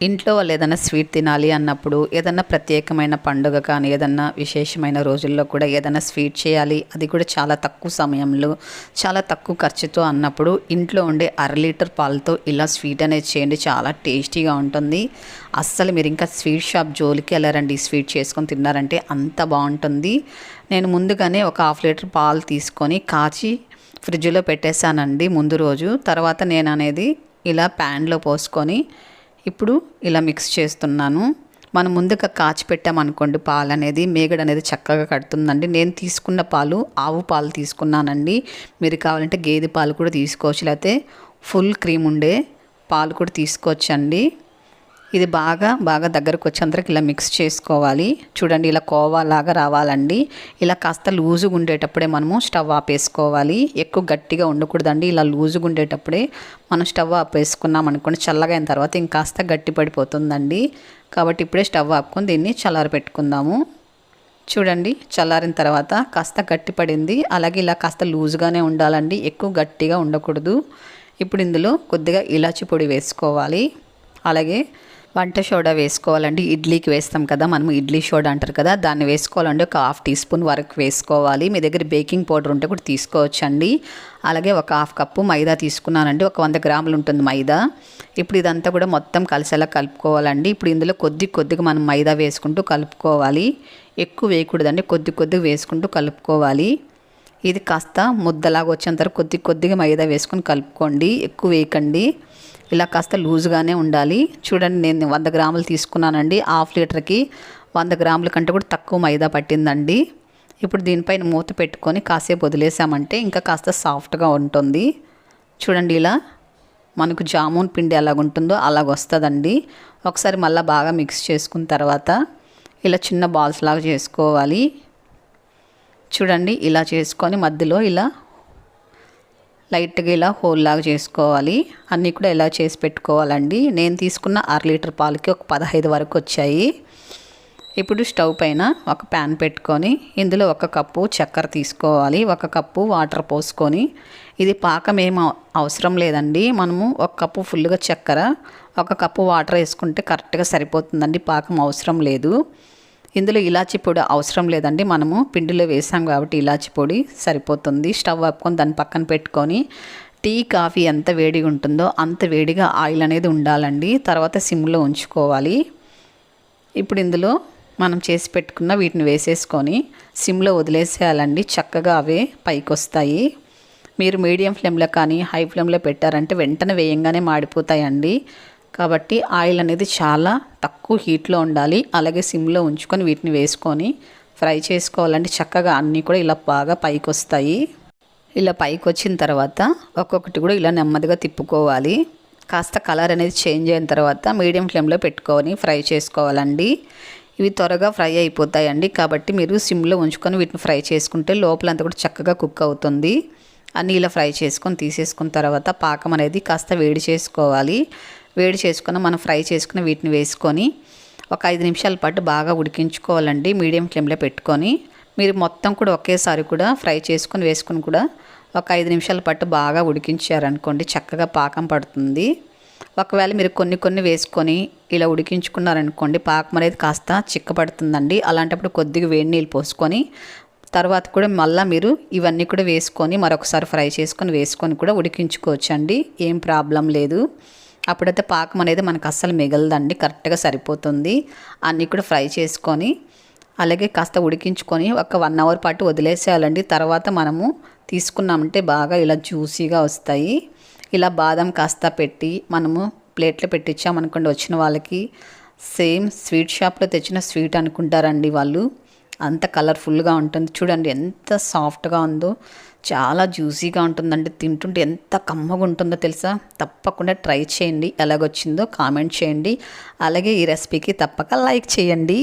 ఇంట్లో వాళ్ళు ఏదైనా స్వీట్ తినాలి అన్నప్పుడు, ఏదన్నా ప్రత్యేకమైన పండుగ కానీ, ఏదన్నా విశేషమైన రోజుల్లో కూడా ఏదైనా స్వీట్ చేయాలి, అది కూడా చాలా తక్కువ సమయంలో, చాలా తక్కువ ఖర్చుతో అన్నప్పుడు ఇంట్లో ఉండే లీటర్ పాలతో ఇలా స్వీట్ అనేది చేయండి. చాలా టేస్టీగా ఉంటుంది. అస్సలు మీరు ఇంకా స్వీట్ షాప్ జోలికి వెళ్ళారండి, స్వీట్ చేసుకొని తిన్నారంటే అంత బాగుంటుంది. నేను ముందుగానే ఒక 1/2 లీటర్ పాలు తీసుకొని కాచి ఫ్రిడ్జ్లో పెట్టేశానండి ముందు రోజు. తర్వాత నేను అనేది ఇలా ప్యాన్లో పోసుకొని ఇప్పుడు ఇలా మిక్స్ చేస్తున్నాను. మనం ముందుగా కాచి పెట్టామనుకోండి, పాలు అనేది మేగడ అనేది చక్కగా కడుతుందండి. నేను తీసుకున్న పాలు ఆవు పాలు తీసుకున్నానండి. మీరు కావాలంటే గేదె పాలు కూడా తీసుకోవచ్చు, లేకపోతే ఫుల్ క్రీమ్ ఉండే పాలు కూడా తీసుకోవచ్చండి. ఇది బాగా దగ్గరకు వచ్చేంతరకు ఇలా మిక్స్ చేసుకోవాలి. చూడండి, ఇలా కోవాలాగా రావాలండి. ఇలా కాస్త లూజుగా ఉండేటప్పుడే మనము స్టవ్ ఆపేసుకోవాలి. ఎక్కువ గట్టిగా ఉండకూడదండి. ఇలా లూజుగా ఉండేటప్పుడే మనం స్టవ్ ఆపేసుకున్నాం అనుకోండి, చల్లగా అయిన తర్వాత ఇంకాస్త గట్టి పడిపోతుందండి. కాబట్టి ఇప్పుడే స్టవ్ ఆపుకొని దీన్ని చల్లారి పెట్టుకుందాము. చూడండి, చల్లారిన తర్వాత కాస్త గట్టి పడింది. అలాగే ఇలా కాస్త లూజుగానే ఉండాలండి, ఎక్కువ గట్టిగా ఉండకూడదు. ఇప్పుడు ఇందులో కొద్దిగా ఇలాచి పొడి వేసుకోవాలి. అలాగే వంట సోడా వేసుకోవాలండి. ఇడ్లీకి వేస్తాం కదా మనము, ఇడ్లీ సోడా అంటారు కదా, దాన్ని వేసుకోవాలండి. ఒక 1/2 టీ స్పూన్ వరకు వేసుకోవాలి. మీ దగ్గర బేకింగ్ పౌడర్ ఉంటే కూడా తీసుకోవచ్చండి. అలాగే ఒక 1/2 కప్పు మైదా తీసుకున్నానండి. ఒక 100 గ్రాములు ఉంటుంది మైదా. ఇప్పుడు ఇదంతా కూడా మొత్తం కలిసేలా కలుపుకోవాలండి. ఇప్పుడు ఇందులో కొద్దిగా మనం మైదా వేసుకుంటూ కలుపుకోవాలి. ఎక్కువ వేయకూడదండి, కొద్దిగా వేసుకుంటూ కలుపుకోవాలి. ఇది కాస్త ముద్దలాగా వచ్చేంత వరకు కొద్దిగా మైదా వేసుకొని కలుపుకోండి, ఎక్కువ వేయకండి. ఇలా కాస్త లూజ్గానే ఉండాలి. చూడండి, నేను 100 గ్రాములు తీసుకున్నానండి. 1/2 లీటర్కి 100 గ్రాముల కంటే కూడా తక్కువ మైదా పట్టిందండి. ఇప్పుడు దీనిపైన మూత పెట్టుకొని కాసేపు వదిలేసామంటే ఇంకా కాస్త సాఫ్ట్గా ఉంటుంది. చూడండి, ఇలా మనకు జామున్ పిండి ఎలాగుంటుందో అలాగ వస్తుందండి. ఒకసారి మళ్ళీ బాగా మిక్స్ చేసుకున్న తర్వాత ఇలా చిన్న బాల్స్ లాగా చేసుకోవాలి. చూడండి, ఇలా చేసుకొని మధ్యలో ఇలా లైట్గా ఇలా హోల్ లాగా చేసుకోవాలి. అన్నీ కూడా ఇలా చేసి పెట్టుకోవాలండి. నేను తీసుకున్న 1/2 లీటర్ పాలకి ఒక 15 వరకు వచ్చాయి. ఇప్పుడు స్టవ్ పైన ఒక ప్యాన్ పెట్టుకొని ఇందులో 1 కప్పు చక్కెర తీసుకోవాలి. 1 కప్పు వాటర్ పోసుకొని, ఇది పాకం ఏం అవసరం లేదండి. మనము 1 కప్పు ఫుల్గా చక్కెర, 1 కప్పు వాటర్ వేసుకుంటే కరెక్ట్గా సరిపోతుందండి. పాకం అవసరం లేదు. ఇందులో ఇలాచి పొడి అవసరం లేదండి, మనము పిండిలో వేసాం కాబట్టి ఇలాచి పొడి సరిపోతుంది. స్టవ్ ఆపుకొని దాన్ని పక్కన పెట్టుకొని, టీ కాఫీ ఎంత వేడిగా ఉంటుందో అంత వేడిగా ఆయిల్ అనేది ఉండాలండి. తర్వాత సిమ్లో ఉంచుకోవాలి. ఇప్పుడు ఇందులో మనం చేసి పెట్టుకున్న వీటిని వేసేసుకొని సిమ్లో వదిలేసేయాలండి. చక్కగా అవే పైకి వస్తాయి. మీరు మీడియం ఫ్లేమ్లో కానీ హై ఫ్లేమ్లో పెట్టారంటే వెంటనే వేయంగానే మాడిపోతాయండి. కాబట్టి ఆయిల్ అనేది చాలా తక్కువ హీట్లో ఉండాలి. అలాగే సిమ్లో ఉంచుకొని వీటిని వేసుకొని ఫ్రై చేసుకోవాలండి. చక్కగా అన్నీ కూడా ఇలా బాగా పైకి వస్తాయి. ఇలా పైకి వచ్చిన తర్వాత ఒక్కొక్కటి కూడా ఇలా నెమ్మదిగా తిప్పుకోవాలి. కాస్త కలర్ అనేది చేంజ్ అయిన తర్వాత మీడియం ఫ్లేమ్లో పెట్టుకొని ఫ్రై చేసుకోవాలండి. ఇవి త్వరగా ఫ్రై అయిపోతాయండి. కాబట్టి మీరు సిమ్లో ఉంచుకొని వీటిని ఫ్రై చేసుకుంటే లోపలంతా కూడా చక్కగా కుక్ అవుతుంది. అన్నీ ఇలా ఫ్రై చేసుకొని తీసేసుకున్న తర్వాత పాకం అనేది కాస్త వేడి చేసుకోవాలి. వేడి చేసుకుని మనం ఫ్రై చేసుకుని వీటిని వేసుకొని ఒక 5 నిమిషాల పాటు బాగా ఉడికించుకోవాలండి. మీడియం ఫ్లేమ్లో పెట్టుకొని మీరు మొత్తం కూడా ఒకేసారి కూడా ఫ్రై చేసుకొని వేసుకొని కూడా ఒక 5 నిమిషాల పాటు బాగా ఉడికించారనుకోండి, చక్కగా పాకం పడుతుంది. ఒకవేళ మీరు కొన్ని వేసుకొని ఇలా ఉడికించుకున్నారనుకోండి, పాకం అనేది కాస్త చిక్కపడుతుందండి. అలాంటప్పుడు కొద్దిగా వేడి నీళ్ళు పోసుకొని తర్వాత కూడా మళ్ళీ మీరు ఇవన్నీ కూడా వేసుకొని మరొకసారి ఫ్రై వేసుకొని కూడా ఉడికించుకోవచ్చండి. ఏం ప్రాబ్లం లేదు. అప్పుడైతే పాకం అనేది మనకు అస్సలు మిగలదండి, కరెక్ట్గా సరిపోతుంది. అన్నీ కూడా ఫ్రై చేసుకొని అలాగే కాస్త ఉడికించుకొని ఒక 1 అవర్ పాటు వదిలేసేయాలండి. తర్వాత మనము తీసుకున్నామంటే బాగా ఇలా జ్యూసీగా వస్తాయి. ఇలా బాదం కాస్త పెట్టి మనము ప్లేట్లో పెట్టించామనుకోండి, వచ్చిన వాళ్ళకి సేమ్ స్వీట్ షాప్లో తెచ్చిన స్వీట్ అనుకుంటారండి వాళ్ళు. అంత కలర్ఫుల్గా ఉంటుంది. చూడండి ఎంత సాఫ్ట్గా ఉందో, చాలా జ్యూసీగా ఉంటుందండి. తింటుంటే ఎంత కమ్మగా ఉంటుందో తెలుసా. తప్పకుండా ట్రై చేయండి. ఎలాగొచ్చిందో కామెంట్ చేయండి. అలాగే ఈ రెసిపీకి తప్పక లైక్ చేయండి.